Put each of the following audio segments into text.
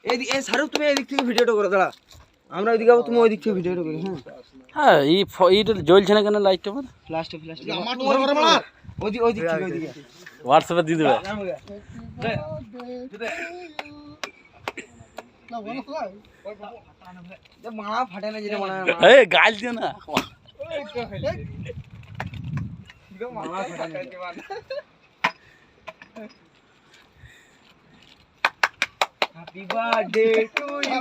এই শাহরুখ তুমি এদিক থেকে ভিডিওটা করে দাঁড়া, আমরা ওইদিকে যাবো, তুমি ওই দিক থেকে ভিডিওটা করি। হ্যাঁ এইটা জ্বলছে না কেন লাইটটা? আমার ফ্ল্যাশটা ওইদিক থেকে ওইদিকে হোয়াটসঅ্যাপে দিয়ে দেবে। মারা ফাটে না, যেটা মারা এই গাল দিও না। Happy birthday to you.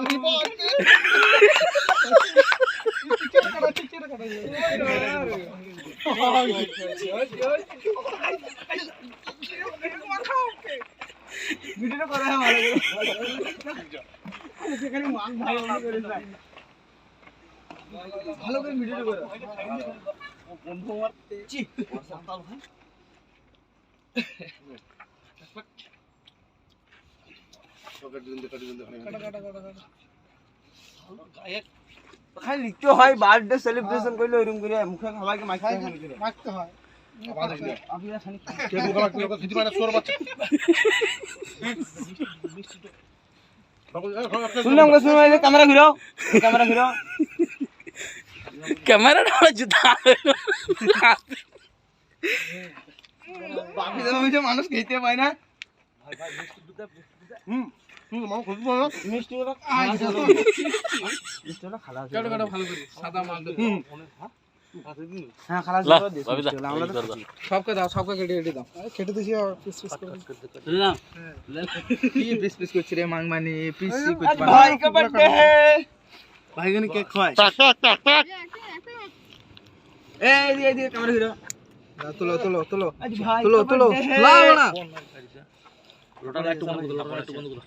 ভিডিওটা করে ভালো করে ভিডিওটা করে বন্ধু মারতে চি সাতাল ভাই খালি লিখতে হয় বার্থডে সেলিব্রেশন করলে ওইরকম করে মুখে সবাইকে মাখতে হয়। ক্যামেরা ঘুরাও, ক্যামেরা ঘুরাও, ক্যামেরাটা মানুষ খেতে পায় না। সবকে দাও, সবকে কেটে কেটে দাও। কেটে দিছি পিস পিস করছি রে মাংমানি, পিস করছি। ভাই কা বার্থডে হে, ভাই গনে কেক খায়। এই দিয়ে ক্যামেরা হিরো তোলো তোলো তোলো তোলো তোলো লাও না। লোটাটা একটু বন্ধ করো, লোটাটা একটু বন্ধ করো।